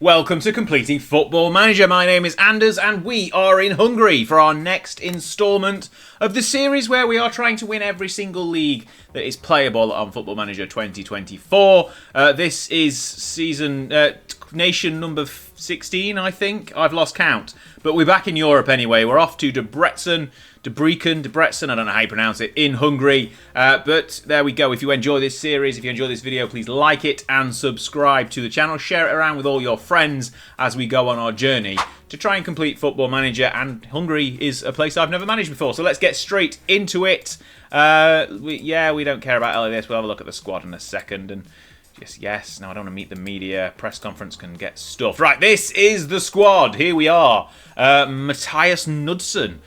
Welcome to Completing Football Manager. My name is Anders and we are in Hungary for our next instalment of the series where we are trying to win every single league that is playable on Football Manager 2024. This is nation number 16, I think. I've lost count. But we're back in Europe anyway. We're off to Debrecen, I don't know how you pronounce it, in Hungary. But there we go. If you enjoy this series, if you enjoy this video, please like it and subscribe to the channel. Share it around with all your friends as we go on our journey to try and complete Football Manager. And Hungary is a place I've never managed before. So let's get straight into it. We don't care about LAS. We'll have a look at the squad in a second. And yes, now I don't want to meet the media. Press conference can get stuffed. Right, this is the squad. Here we are. Matthias Knudsen.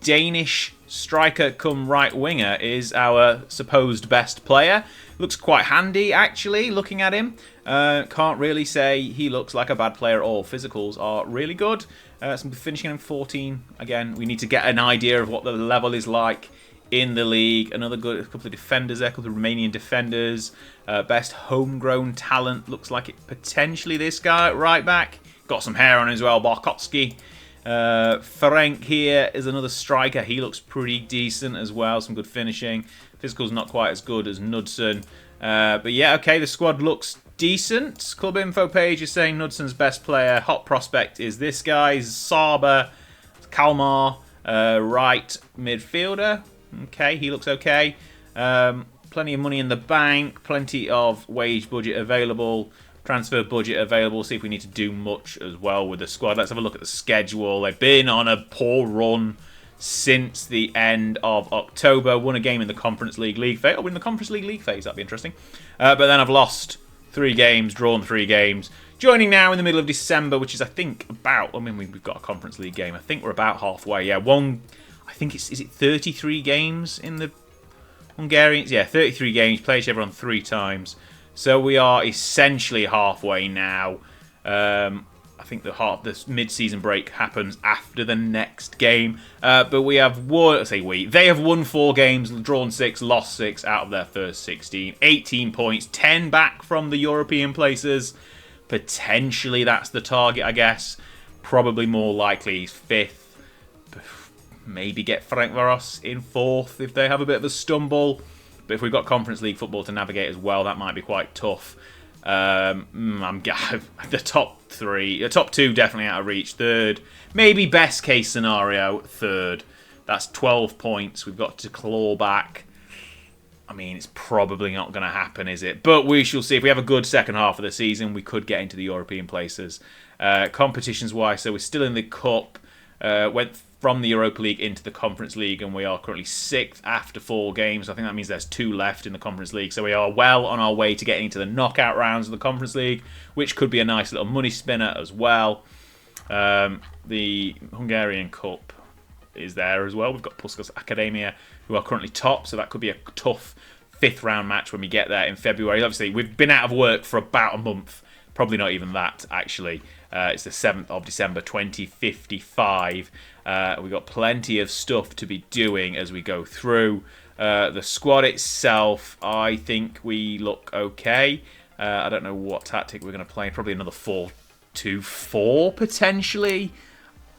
Danish striker come right winger is our supposed best player. Looks quite handy actually looking at him. Can't really say he looks like a bad player at all. Physicals are really good. Some finishing in 14. Again, we need to get an idea of what the level is like in the league. Another good couple of defenders there, a couple of Romanian defenders. Best homegrown talent looks like it potentially this guy right back. Got some hair on as well, Barkowski. Ferenc here is another striker. He looks pretty decent as well. Some good finishing. Physical's not quite as good as Knudsen. But yeah, okay, the squad looks decent. Club info page is saying Knudsen's best player, hot prospect, is this guy, Saba Kalmar, right midfielder. Okay, he looks okay. Plenty of money in the bank, plenty of wage budget available. Transfer budget available. See if we need to do much as well with the squad. Let's have a look at the schedule. They've been on a poor run since the end of October. Won a game in the Conference League phase. Oh, in the Conference League phase. That'd be interesting. But then I've lost 3 games, drawn 3 games. Joining now in the middle of December, which is I think about. I mean, we've got a Conference League game. I think we're about halfway. Yeah, I think is it 33 games in the Hungarians? Yeah, 33 games. Play each other on 3 times. So we are essentially halfway now. I think the mid-season break happens after the next game. But we have won. They have won 4 games, drawn 6, lost 6 out of their first 16. 18 points, 10 back from the European places. Potentially that's the target, I guess. Probably more likely he's 5th. Maybe get Ferencváros in 4th if they have a bit of a stumble. But if we've got Conference League football to navigate as well, that might be quite tough. The top 2 definitely out of reach. 3rd, maybe best case scenario, 3rd. That's 12 points. We've got to claw back. I mean, it's probably not going to happen, is it? But we shall see. If we have a good second half of the season, we could get into the European places. Competitions-wise, so we're still in the Cup. Went from the Europa League into the Conference League, and we are currently 6th after 4 games. I think that means there's 2 left in the Conference League, so we are well on our way to getting into the knockout rounds of the Conference League, which could be a nice little money spinner as well. The Hungarian Cup is there as well. We've got Puskás Academia, who are currently top, so that could be a tough 5th round match when we get there in February. Obviously, we've been out of work for about a month. Probably not even that, actually. It's the 7th of December, 2055. We've got plenty of stuff to be doing as we go through. The squad itself, I think we look okay. I don't know what tactic we're going to play. Probably another 4-2-4, potentially.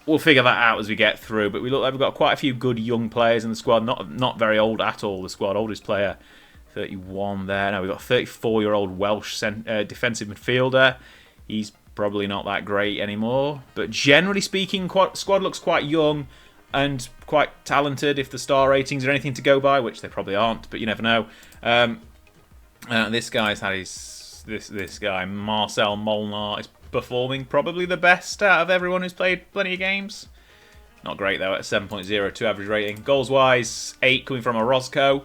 We'll figure that out as we get through. But we look like we've got quite a few good young players in the squad. Not very old at all, the squad. Oldest player, 31 there. Now we've got a 34-year-old Welsh defensive midfielder. He's probably not that great anymore. But generally speaking, squad looks quite young and quite talented if the star ratings are anything to go by, which they probably aren't, but you never know. This guy's had this guy, Marcel Molnar, is performing probably the best out of everyone who's played plenty of games. Not great though, at 7.02 average rating. Goals-wise, 8 coming from Orozco.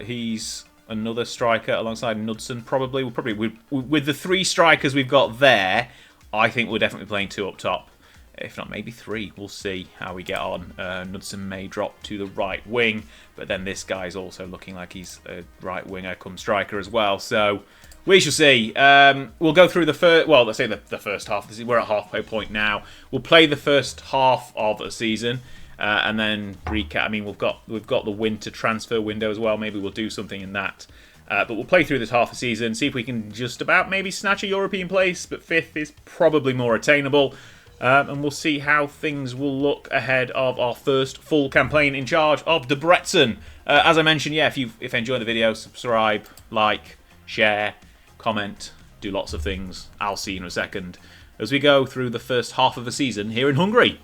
He's another striker alongside Knudsen, probably. With the 3 strikers we've got there, I think we're definitely playing 2 up top. If not, maybe 3. We'll see how we get on. Knudsen may drop to the right wing, but then this guy's also looking like he's a right winger come striker as well. So we shall see. We'll go through the first. Well, let's say the first half. We're at halfway point now. We'll play the first half of a season. And then recap. I mean, we've got the winter transfer window as well. Maybe we'll do something in that. But we'll play through this half a season, see if we can just about maybe snatch a European place, but 5th is probably more attainable. And we'll see how things will look ahead of our first full campaign in charge of Debrecen. As I mentioned, yeah, if you enjoy the video, subscribe, like, share, comment, do lots of things. I'll see you in a second as we go through the first half of the season here in Hungary.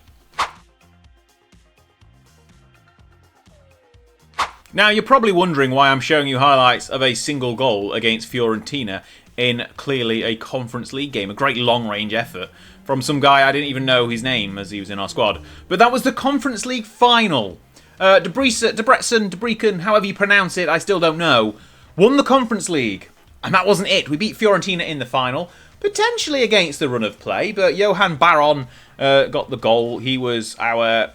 Now, you're probably wondering why I'm showing you highlights of a single goal against Fiorentina in clearly a Conference League game. A great long-range effort from some guy I didn't even know his name as he was in our squad. But that was the Conference League final. Debrecen, however you pronounce it, I still don't know, won the Conference League. And that wasn't it. We beat Fiorentina in the final, potentially against the run of play, but Johan Baron got the goal. He was our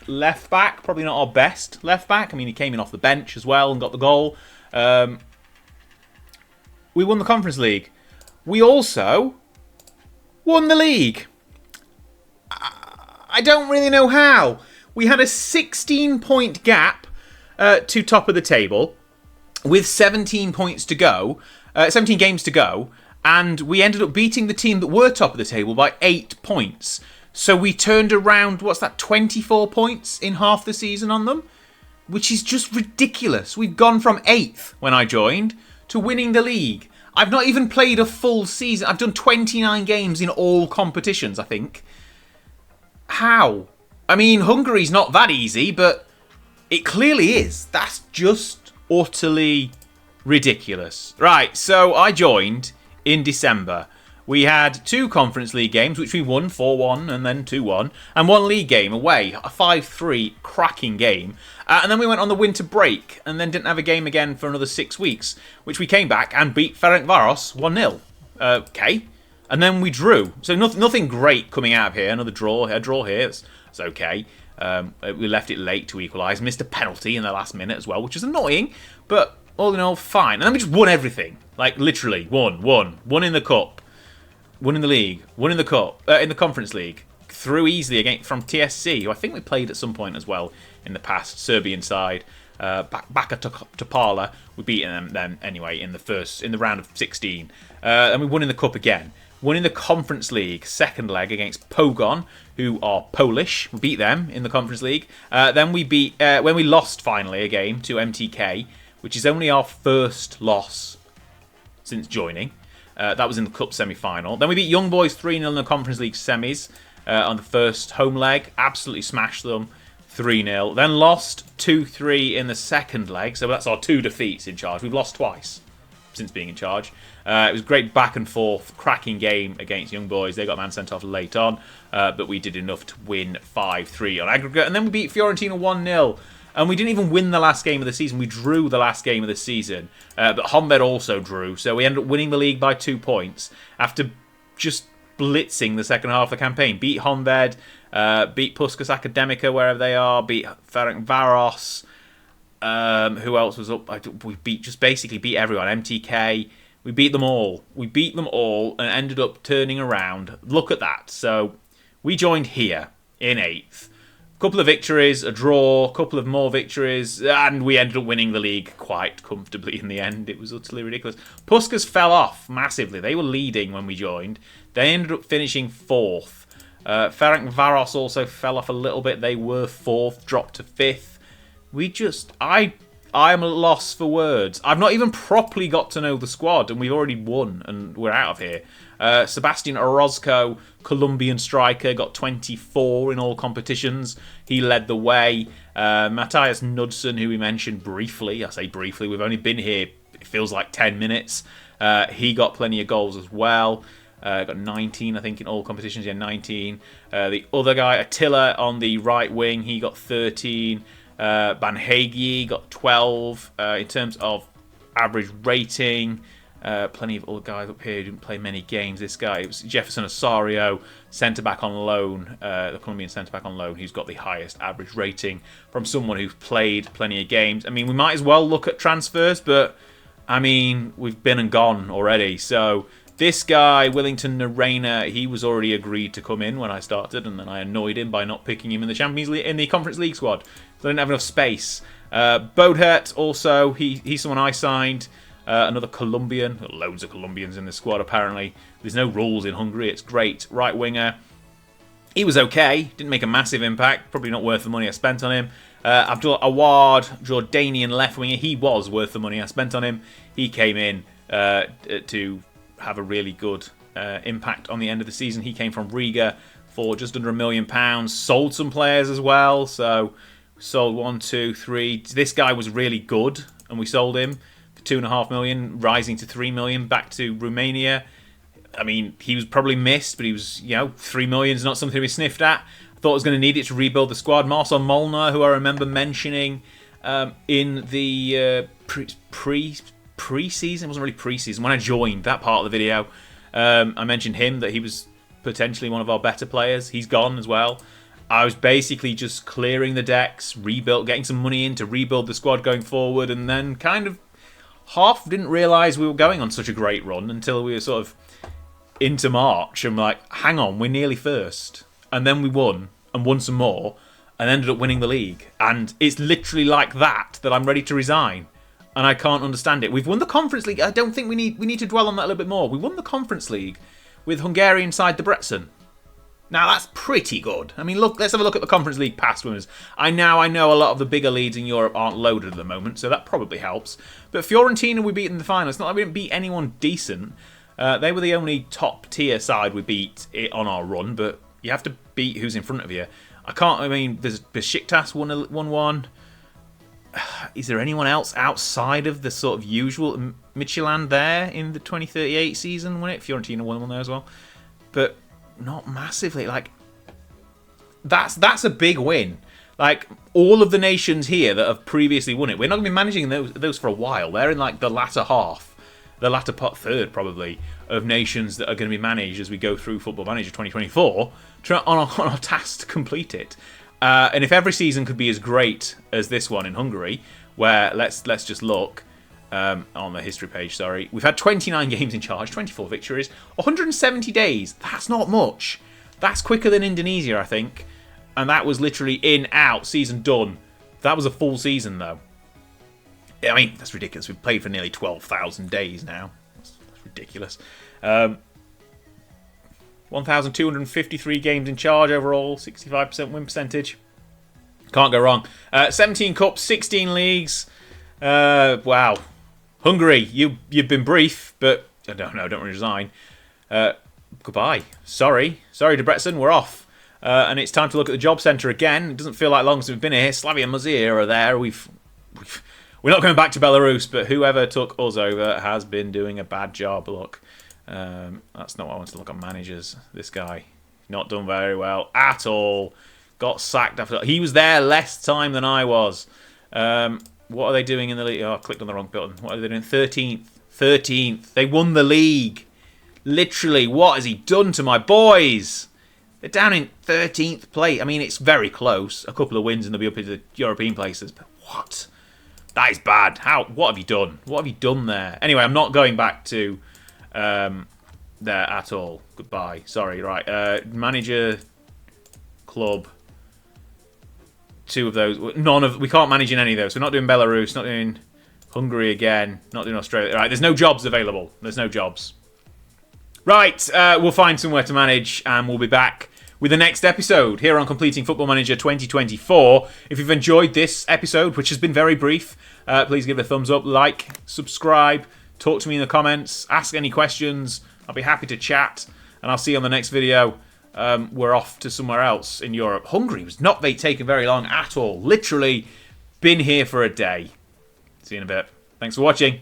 left back, probably not our best left back. I mean, he came in off the bench as well and got the goal. We won the Conference League. We also won the league. I don't really know how. We had a 16-point gap to top of the table with 17 points to go, 17 games to go, and we ended up beating the team that were top of the table by 8 points. So we turned around, 24 points in half the season on them, which is just ridiculous. We've gone from 8th when I joined to winning the league. I've not even played a full season. I've done 29 games in all competitions, I think. How? I mean, Hungary's not that easy, but it clearly is. That's just utterly ridiculous. Right, so I joined in December. We had 2 Conference League games, which we won 4-1 and then 2-1, and 1 league game away, a 5-3 cracking game. And then we went on the winter break and then didn't have a game again for another 6 weeks, which we came back and beat Ferencváros 1-0. Okay. And then we drew. So nothing great coming out of here. Another draw, a draw here. It's okay. We left it late to equalise. Missed a penalty in the last minute as well, which is annoying, but all in all, fine. And then we just won everything. Like, literally, won. Won in the cup. Won in the league, won in the cup, in the Conference League, through easily against from TSC, who I think we played at some point as well in the past, Serbian side. Back at Topala, we beat them anyway in the round of 16, and we won in the cup again. Won in the Conference League, second leg against Pogon, who are Polish. We beat them in the Conference League. Then we beat when we lost finally a game to MTK, which is only our first loss since joining. That was in the Cup semi-final. Then we beat Young Boys 3-0 in the Conference League semis on the first home leg. Absolutely smashed them 3-0. Then lost 2-3 in the second leg. So that's our 2 defeats in charge. We've lost twice since being in charge. It was a great back and forth, cracking game against Young Boys. They got a man sent off late on, but we did enough to win 5-3 on aggregate. And then we beat Fiorentina 1-0. And we didn't even win the last game of the season. We drew the last game of the season. But Honved also drew. So we ended up winning the league by 2 points after just blitzing the second half of the campaign. Beat Honved, beat Puskas Academica, wherever they are, beat Ferencváros. Who else was up? We basically beat everyone. MTK. We beat them all. We beat them all and ended up turning around. Look at that. So we joined here in 8th. Couple of victories, a draw, couple of more victories, and we ended up winning the league quite comfortably in the end. It was utterly ridiculous. Puskas fell off massively. They were leading when we joined. They ended up finishing 4th. Ferencváros also fell off a little bit. They were 4th, dropped to 5th. I am at a loss for words. I've not even properly got to know the squad, and we've already won, and we're out of here. Sebastian Orozco, Colombian striker, got 24 in all competitions. He led the way. Matthias Knudsen, who we mentioned briefly, I say briefly, we've only been here, it feels like 10 minutes. He got plenty of goals as well. Got 19, I think, in all competitions. Yeah, 19. The other guy, Attila, on the right wing, he got 13. Banhagi got 12. In terms of average rating, plenty of other guys up here who didn't play many games. This guy, it was Jefferson Osario, centre-back on loan, the Colombian centre-back on loan, who's got the highest average rating from someone who's played plenty of games. I mean, we might as well look at transfers, but, I mean, we've been and gone already. So, this guy, Willington Narena, he was already agreed to come in when I started, and then I annoyed him by not picking him in the Champions League, in the Conference League squad. So I didn't have enough space. Bodhert, also, he's someone I signed. Another Colombian. Loads of Colombians in the squad, apparently. There's no rules in Hungary. It's great. Right winger. He was okay. Didn't make a massive impact. Probably not worth the money I spent on him. Abdul Awad, Jordanian left winger. He was worth the money I spent on him. He came in to have a really good impact on the end of the season. He came from Riga for just under £1 million. Sold some players as well. So sold 1, 2, 3. This guy was really good, and we sold him for £2.5 million, rising to £3 million back to Romania. I mean, he was probably missed, but he was, £3 million is not something to be sniffed at. I thought I was going to need it to rebuild the squad. Marcel Molnar, who I remember mentioning in the pre-season, it wasn't really pre-season, when I joined that part of the video, I mentioned him, that he was potentially one of our better players. He's gone as well. I was basically just clearing the decks, getting some money in to rebuild the squad going forward, and then kind of half didn't realise we were going on such a great run until we were sort of into March. I'm like, hang on, we're nearly first. And then we won, and won some more, and ended up winning the league. And it's literally like that I'm ready to resign. And I can't understand it. We've won the Conference League. I don't think we need to dwell on that a little bit more. We won the Conference League with Hungarian side Debrecen. Now, that's pretty good. I mean, look, let's have a look at the Conference League past winners. I know a lot of the bigger leads in Europe aren't loaded at the moment, so that probably helps. But Fiorentina we beat in the final. It's not like we didn't beat anyone decent. They were the only top-tier side we beat on our run, but you have to beat who's in front of you. There's Besiktas won 1-1. Is there anyone else outside of the sort of usual? Midtjylland there in the 2038 season, won it? Fiorentina won one there as well. But not massively. Like, that's a big win. Like, all of the nations here that have previously won it, we're not going to be managing those for a while. They're in, like, the latter half, the latter third, probably, of nations that are going to be managed as we go through Football Manager 2024 on our task to complete it. And if every season could be as great as this one in Hungary, where let's just look on the history page, sorry. We've had 29 games in charge, 24 victories, 170 days. That's not much. That's quicker than Indonesia, I think. And that was literally in, out, season done. That was a full season, though. I mean, that's ridiculous. We've played for nearly 12,000 days now. That's ridiculous. 1,253 games in charge overall, 65% win percentage. Can't go wrong. 17 cups, 16 leagues. Wow. Hungary, you've been brief, but don't resign. Goodbye. Sorry, Debrecen, we're off. And it's time to look at the job centre again. It doesn't feel like long since we've been here. Slavia Mazir are there. We're not going back to Belarus, but whoever took us over has been doing a bad job. Look. That's not what I want to look on managers. This guy, not done very well at all. Got sacked after. He was there less time than I was. What are they doing in the league? Oh, I clicked on the wrong button. What are they doing? 13th. They won the league. Literally, what has he done to my boys? They're down in 13th place. I mean, it's very close. A couple of wins and they'll be up into the European places. But what? That is bad. How? What have you done? What have you done there? Anyway, I'm not going back to there at all. Goodbye. Sorry. Right. Manager, club. Two of those. We can't manage in any of those. We're not doing Belarus. Not doing Hungary again. Not doing Australia. Right. There's no jobs available. There's no jobs. Right. We'll find somewhere to manage, and we'll be back with the next episode here on Completing Football Manager 2024. If you've enjoyed this episode, which has been very brief, please give it a thumbs up, like, subscribe, talk to me in the comments, ask any questions. I'll be happy to chat, and I'll see you on the next video. We're off to somewhere else in Europe. Hungary was not taken very long at all. Literally been here for a day. See you in a bit. Thanks for watching.